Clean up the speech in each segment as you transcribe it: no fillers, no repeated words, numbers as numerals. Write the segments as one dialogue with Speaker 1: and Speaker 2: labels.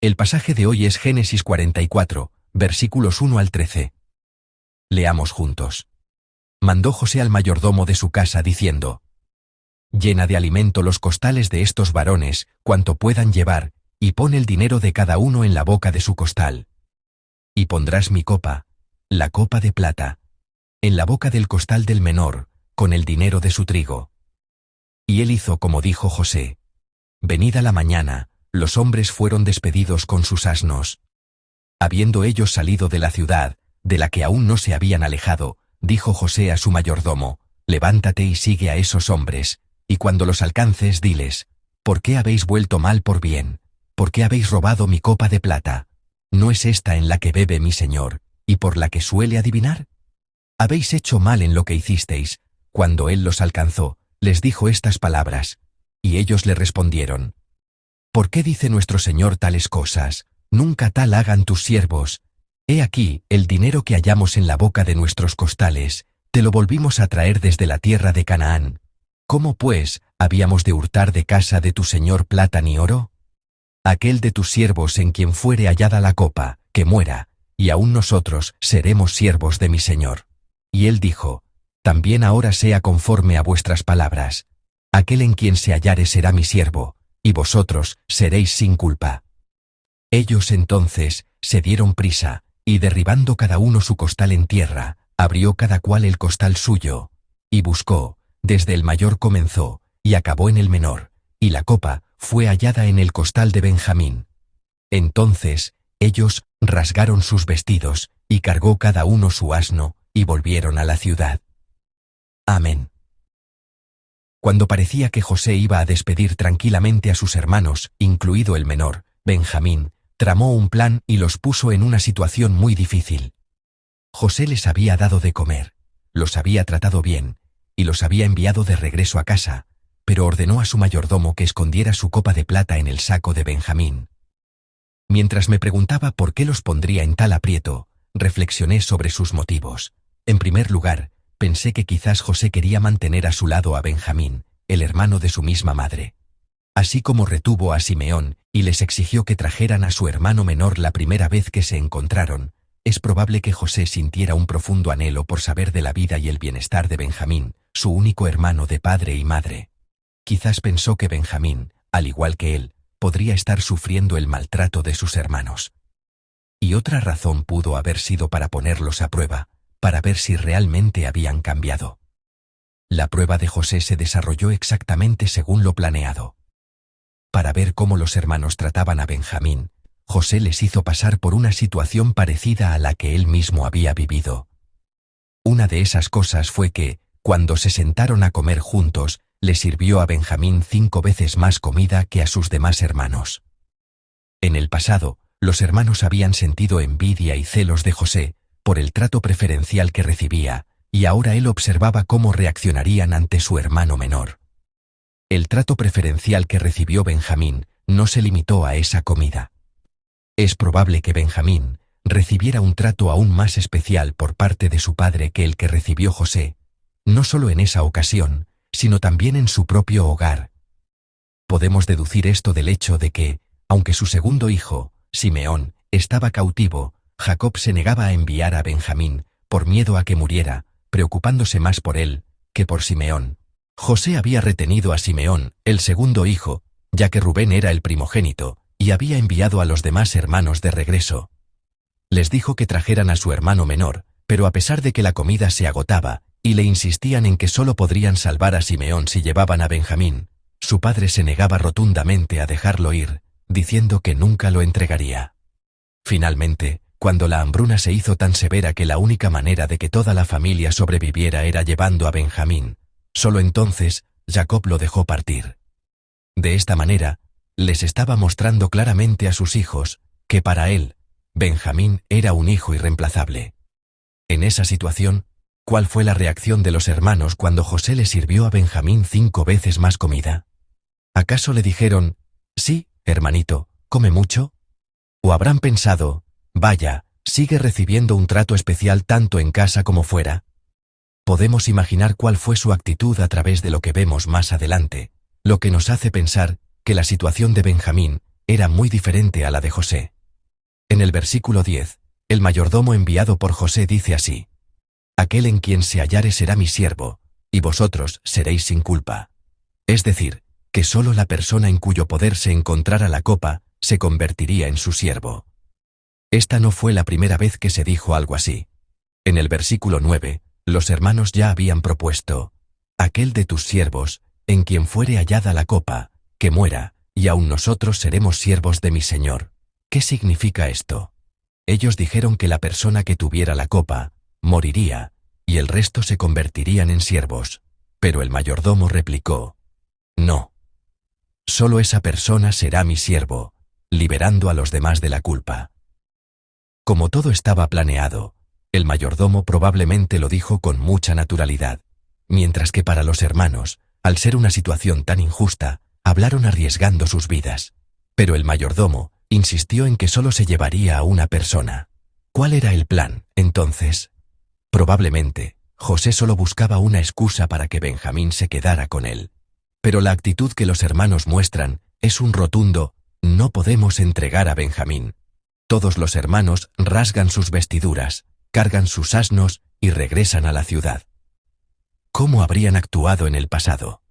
Speaker 1: El pasaje de hoy es Génesis 44, versículos 1 al 13. Leamos juntos. Mandó José al mayordomo de su casa diciendo: Llena de alimento los costales de estos varones, cuanto puedan llevar, y pon el dinero de cada uno en la boca de su costal. Y pondrás mi copa, la copa de plata, en la boca del costal del menor, con el dinero de su trigo. Y él hizo como dijo José. Venida la mañana, los hombres fueron despedidos con sus asnos. Habiendo ellos salido de la ciudad, de la que aún no se habían alejado, dijo José a su mayordomo: Levántate y sigue a esos hombres, y cuando los alcances diles: ¿Por qué habéis vuelto mal por bien? ¿Por qué habéis robado mi copa de plata? ¿No es esta en la que bebe mi señor, y por la que suele adivinar? Habéis hecho mal en lo que hicisteis. Cuando él los alcanzó, les dijo estas palabras, y ellos le respondieron: ¿Por qué dice nuestro señor tales cosas? Nunca tal hagan tus siervos. He aquí, el dinero que hallamos en la boca de nuestros costales, te lo volvimos a traer desde la tierra de Canaán. ¿Cómo pues, habíamos de hurtar de casa de tu señor plata ni oro? Aquel de tus siervos en quien fuere hallada la copa, que muera, y aún nosotros seremos siervos de mi señor. Y él dijo: También ahora sea conforme a vuestras palabras. Aquel en quien se hallare será mi siervo, y vosotros seréis sin culpa. Ellos entonces se dieron prisa, y derribando cada uno su costal en tierra, abrió cada cual el costal suyo, y buscó, desde el mayor comenzó, y acabó en el menor, y la copa fue hallada en el costal de Benjamín. Entonces ellos rasgaron sus vestidos, y cargó cada uno su asno, y volvieron a la ciudad. Amén. Cuando parecía que José iba a despedir tranquilamente a sus hermanos, incluido el menor, Benjamín, tramó un plan y los puso en una situación muy difícil. José les había dado de comer, los había tratado bien, y los había enviado de regreso a casa, pero ordenó a su mayordomo que escondiera su copa de plata en el saco de Benjamín. Mientras me preguntaba por qué los pondría en tal aprieto, reflexioné sobre sus motivos. En primer lugar, pensé que quizás José quería mantener a su lado a Benjamín, el hermano de su misma madre. Así como retuvo a Simeón y les exigió que trajeran a su hermano menor la primera vez que se encontraron, es probable que José sintiera un profundo anhelo por saber de la vida y el bienestar de Benjamín, su único hermano de padre y madre. Quizás pensó que Benjamín, al igual que él, podría estar sufriendo el maltrato de sus hermanos. Y otra razón pudo haber sido para ponerlos a prueba, para ver si realmente habían cambiado. La prueba de José se desarrolló exactamente según lo planeado. Para ver cómo los hermanos trataban a Benjamín, José les hizo pasar por una situación parecida a la que él mismo había vivido. Una de esas cosas fue que, cuando se sentaron a comer juntos, le sirvió a Benjamín 5 veces más comida que a sus demás hermanos. En el pasado, los hermanos habían sentido envidia y celos de José por el trato preferencial que recibía, y ahora él observaba cómo reaccionarían ante su hermano menor. El trato preferencial que recibió Benjamín no se limitó a esa comida. Es probable que Benjamín recibiera un trato aún más especial por parte de su padre que el que recibió José, no solo en esa ocasión, sino también en su propio hogar. Podemos deducir esto del hecho de que, aunque su segundo hijo, Simeón, estaba cautivo, Jacob se negaba a enviar a Benjamín, por miedo a que muriera, preocupándose más por él que por Simeón. José había retenido a Simeón, el segundo hijo, ya que Rubén era el primogénito, y había enviado a los demás hermanos de regreso. Les dijo que trajeran a su hermano menor, pero a pesar de que la comida se agotaba, y le insistían en que solo podrían salvar a Simeón si llevaban a Benjamín, su padre se negaba rotundamente a dejarlo ir, diciendo que nunca lo entregaría. Finalmente, cuando la hambruna se hizo tan severa que la única manera de que toda la familia sobreviviera era llevando a Benjamín, solo entonces Jacob lo dejó partir. De esta manera, les estaba mostrando claramente a sus hijos que para él, Benjamín era un hijo irreemplazable. En esa situación, ¿cuál fue la reacción de los hermanos cuando José le sirvió a Benjamín 5 veces más comida? ¿Acaso le dijeron: sí, hermanito, come mucho? ¿O habrán pensado: vaya, sigue recibiendo un trato especial tanto en casa como fuera? Podemos imaginar cuál fue su actitud a través de lo que vemos más adelante, lo que nos hace pensar que la situación de Benjamín era muy diferente a la de José. En el versículo 10, el mayordomo enviado por José dice así: «Aquel en quien se hallare será mi siervo, y vosotros seréis sin culpa». Es decir, que solo la persona en cuyo poder se encontrara la copa se convertiría en su siervo. Esta no fue la primera vez que se dijo algo así. En el versículo 9, los hermanos ya habían propuesto: «Aquel de tus siervos, en quien fuere hallada la copa, que muera, y aun nosotros seremos siervos de mi Señor». ¿Qué significa esto? Ellos dijeron que la persona que tuviera la copa moriría, y el resto se convertirían en siervos. Pero el mayordomo replicó: «No. Solo esa persona será mi siervo, liberando a los demás de la culpa». Como todo estaba planeado, el mayordomo probablemente lo dijo con mucha naturalidad, mientras que para los hermanos, al ser una situación tan injusta, hablaron arriesgando sus vidas. Pero el mayordomo insistió en que solo se llevaría a una persona. ¿Cuál era el plan, entonces? Probablemente, José solo buscaba una excusa para que Benjamín se quedara con él. Pero la actitud que los hermanos muestran es un rotundo: «No podemos entregar a Benjamín». Todos los hermanos rasgan sus vestiduras, cargan sus asnos y regresan a la ciudad. ¿Cómo habrían actuado en el pasado?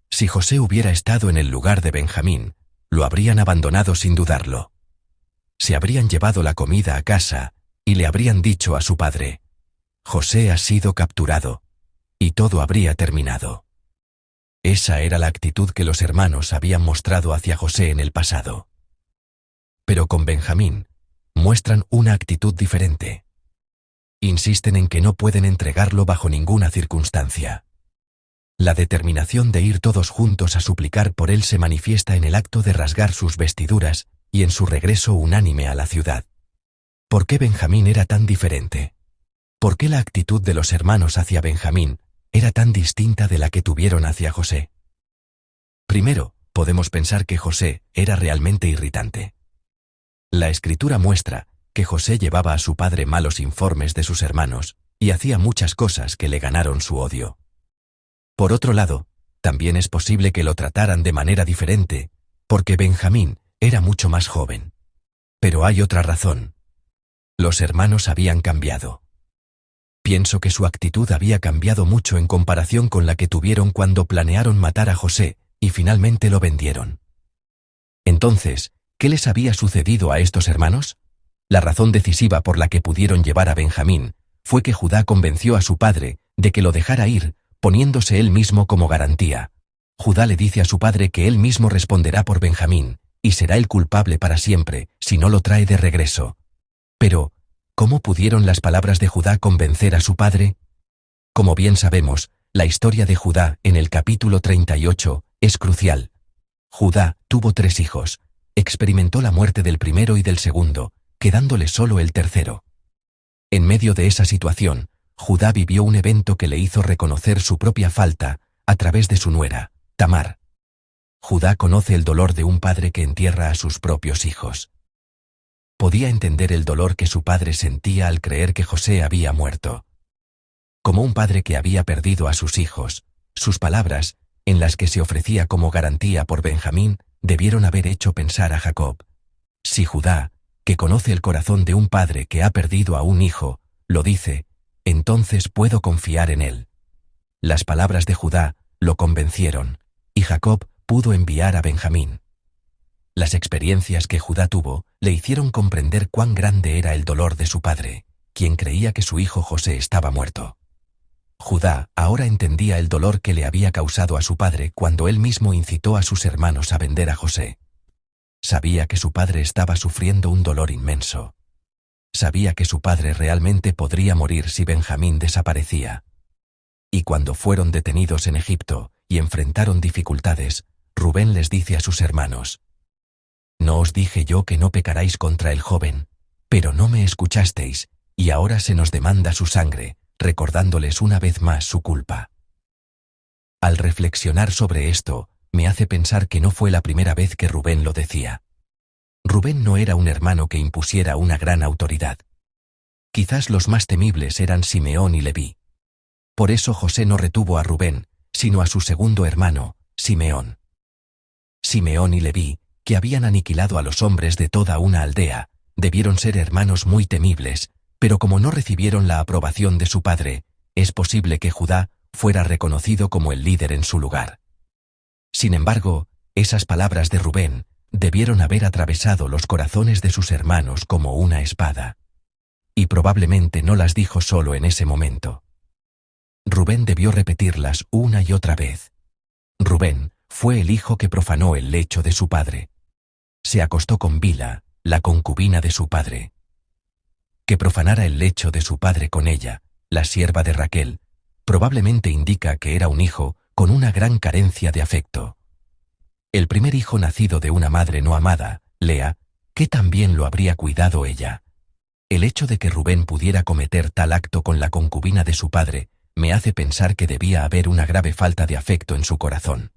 Speaker 1: Si José hubiera estado en el lugar de Benjamín, lo habrían abandonado sin dudarlo. Se habrían llevado la comida a casa y le habrían dicho a su padre: «José ha sido capturado», y todo habría terminado. Esa era la actitud que los hermanos habían mostrado hacia José en el pasado. Pero con Benjamín muestran una actitud diferente. Insisten en que no pueden entregarlo bajo ninguna circunstancia. La determinación de ir todos juntos a suplicar por él se manifiesta en el acto de rasgar sus vestiduras y en su regreso unánime a la ciudad. ¿Por qué Benjamín era tan diferente? ¿Por qué la actitud de los hermanos hacia Benjamín era tan distinta de la que tuvieron hacia José? Primero, podemos pensar que José era realmente irritante. La Escritura muestra que José llevaba a su padre malos informes de sus hermanos y hacía muchas cosas que le ganaron su odio. Por otro lado, también es posible que lo trataran de manera diferente, porque Benjamín era mucho más joven. Pero hay otra razón. Los hermanos habían cambiado. Pienso que su actitud había cambiado mucho en comparación con la que tuvieron cuando planearon matar a José y finalmente lo vendieron. Entonces, ¿qué les había sucedido a estos hermanos? La razón decisiva por la que pudieron llevar a Benjamín fue que Judá convenció a su padre de que lo dejara ir, poniéndose él mismo como garantía. Judá le dice a su padre que él mismo responderá por Benjamín, y será el culpable para siempre si no lo trae de regreso. Pero, ¿cómo pudieron las palabras de Judá convencer a su padre? Como bien sabemos, la historia de Judá en el capítulo 38 es crucial. Judá tuvo 3 hijos, experimentó la muerte del primero y del segundo, quedándole solo el tercero. En medio de esa situación, Judá vivió un evento que le hizo reconocer su propia falta a través de su nuera, Tamar. Judá conoce el dolor de un padre que entierra a sus propios hijos. Podía entender el dolor que su padre sentía al creer que José había muerto. Como un padre que había perdido a sus hijos, sus palabras, en las que se ofrecía como garantía por Benjamín, debieron haber hecho pensar a Jacob: si Judá, que conoce el corazón de un padre que ha perdido a un hijo, lo dice, entonces puedo confiar en él. Las palabras de Judá lo convencieron, y Jacob pudo enviar a Benjamín. Las experiencias que Judá tuvo le hicieron comprender cuán grande era el dolor de su padre, quien creía que su hijo José estaba muerto. Judá ahora entendía el dolor que le había causado a su padre cuando él mismo incitó a sus hermanos a vender a José. Sabía que su padre estaba sufriendo un dolor inmenso. Sabía que su padre realmente podría morir si Benjamín desaparecía. Y cuando fueron detenidos en Egipto y enfrentaron dificultades, Rubén les dice a sus hermanos: «¿No os dije yo que no pecaráis contra el joven? Pero no me escuchasteis, y ahora se nos demanda su sangre», recordándoles una vez más su culpa. Al reflexionar sobre esto, me hace pensar que no fue la primera vez que Rubén lo decía. Rubén no era un hermano que impusiera una gran autoridad. Quizás los más temibles eran Simeón y Leví. Por eso José no retuvo a Rubén, sino a su segundo hermano, Simeón. Simeón y Leví que habían aniquilado a los hombres de toda una aldea. Debieron ser hermanos muy temibles, pero como no recibieron la aprobación de su padre, es posible que Judá fuera reconocido como el líder en su lugar. Sin embargo, esas palabras de Rubén debieron haber atravesado los corazones de sus hermanos como una espada. Y probablemente no las dijo solo en ese momento. Rubén debió repetirlas una y otra vez. Rubén fue el hijo que profanó el lecho de su padre. Se acostó con Bila, la concubina de su padre. Que profanara el lecho de su padre con ella, la sierva de Raquel, probablemente indica que era un hijo con una gran carencia de afecto. El primer hijo nacido de una madre no amada, Lea, que también lo habría cuidado ella. El hecho de que Rubén pudiera cometer tal acto con la concubina de su padre me hace pensar que debía haber una grave falta de afecto en su corazón.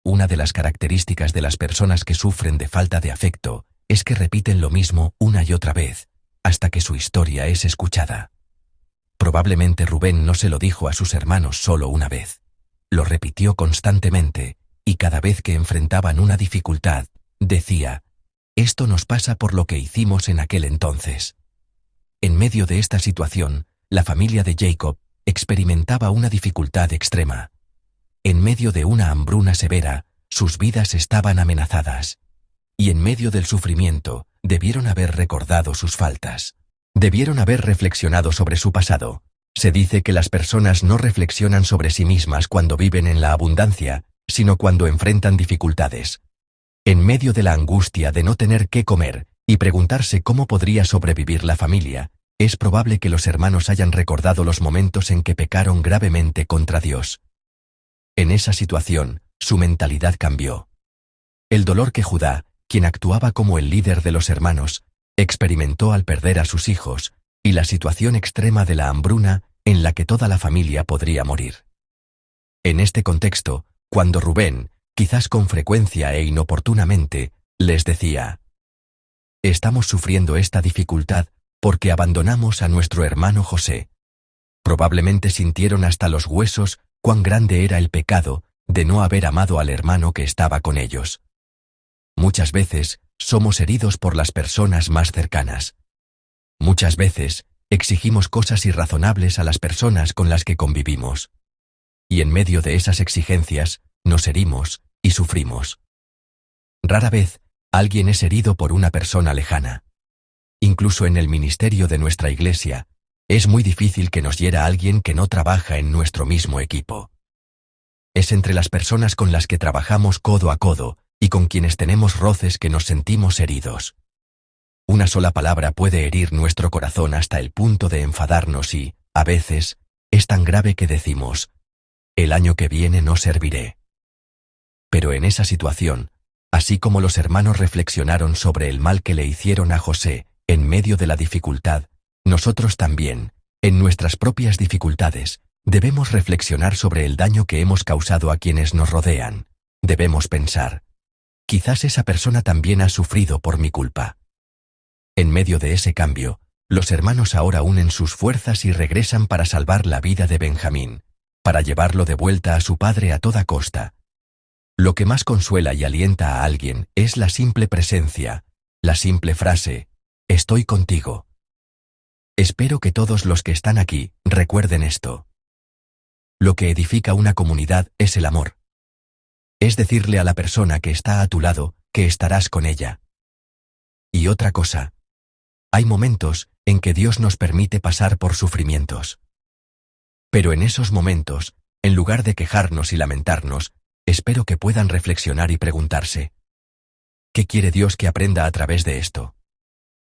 Speaker 1: Una de las características de las personas que sufren de falta de afecto es que repiten lo mismo una y otra vez, hasta que su historia es escuchada. Probablemente Rubén no se lo dijo a sus hermanos solo una vez. Lo repitió constantemente, y cada vez que enfrentaban una dificultad, decía: «Esto nos pasa por lo que hicimos en aquel entonces». En medio de esta situación, la familia de Jacob experimentaba una dificultad extrema. En medio de una hambruna severa, sus vidas estaban amenazadas. Y en medio del sufrimiento, debieron haber recordado sus faltas. Debieron haber reflexionado sobre su pasado. Se dice que las personas no reflexionan sobre sí mismas cuando viven en la abundancia, sino cuando enfrentan dificultades. En medio de la angustia de no tener qué comer y preguntarse cómo podría sobrevivir la familia, es probable que los hermanos hayan recordado los momentos en que pecaron gravemente contra Dios. En esa situación, su mentalidad cambió. El dolor que Judá, quien actuaba como el líder de los hermanos, experimentó al perder a sus hijos, y la situación extrema de la hambruna en la que toda la familia podría morir. En este contexto, cuando Rubén, quizás con frecuencia e inoportunamente, les decía: «Estamos sufriendo esta dificultad porque abandonamos a nuestro hermano José», probablemente sintieron hasta los huesos cuán grande era el pecado de no haber amado al hermano que estaba con ellos. Muchas veces somos heridos por las personas más cercanas. Muchas veces exigimos cosas irrazonables a las personas con las que convivimos. Y en medio de esas exigencias, nos herimos y sufrimos. Rara vez alguien es herido por una persona lejana. Incluso en el ministerio de nuestra iglesia, es muy difícil que nos hiera alguien que no trabaja en nuestro mismo equipo. Es entre las personas con las que trabajamos codo a codo y con quienes tenemos roces que nos sentimos heridos. Una sola palabra puede herir nuestro corazón hasta el punto de enfadarnos y, a veces, es tan grave que decimos: «El año que viene no serviré». Pero en esa situación, así como los hermanos reflexionaron sobre el mal que le hicieron a José en medio de la dificultad, nosotros también, en nuestras propias dificultades, debemos reflexionar sobre el daño que hemos causado a quienes nos rodean. Debemos pensar: quizás esa persona también ha sufrido por mi culpa. En medio de ese cambio, los hermanos ahora unen sus fuerzas y regresan para salvar la vida de Benjamín, para llevarlo de vuelta a su padre a toda costa. Lo que más consuela y alienta a alguien es la simple presencia, la simple frase: «Estoy contigo». Espero que todos los que están aquí recuerden esto. Lo que edifica una comunidad es el amor. Es decirle a la persona que está a tu lado que estarás con ella. Y otra cosa. Hay momentos en que Dios nos permite pasar por sufrimientos. Pero en esos momentos, en lugar de quejarnos y lamentarnos, espero que puedan reflexionar y preguntarse: ¿qué quiere Dios que aprenda a través de esto?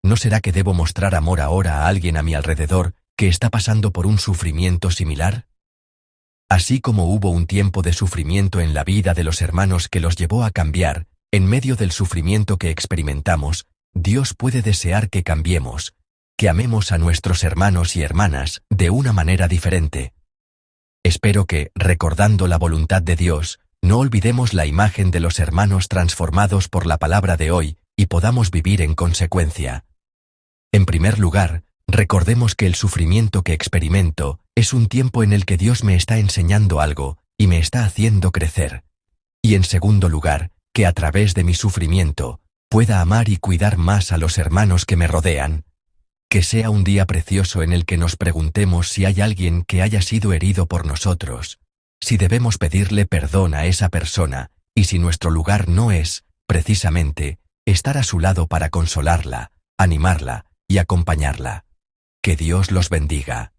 Speaker 1: ¿No será que debo mostrar amor ahora a alguien a mi alrededor que está pasando por un sufrimiento similar? Así como hubo un tiempo de sufrimiento en la vida de los hermanos que los llevó a cambiar, en medio del sufrimiento que experimentamos, Dios puede desear que cambiemos, que amemos a nuestros hermanos y hermanas de una manera diferente. Espero que, recordando la voluntad de Dios, no olvidemos la imagen de los hermanos transformados por la palabra de hoy y podamos vivir en consecuencia. En primer lugar, recordemos que el sufrimiento que experimento es un tiempo en el que Dios me está enseñando algo y me está haciendo crecer. Y en segundo lugar, que a través de mi sufrimiento, pueda amar y cuidar más a los hermanos que me rodean. Que sea un día precioso en el que nos preguntemos si hay alguien que haya sido herido por nosotros, si debemos pedirle perdón a esa persona, y si nuestro lugar no es, precisamente, estar a su lado para consolarla, animarla y acompañarla. Que Dios los bendiga.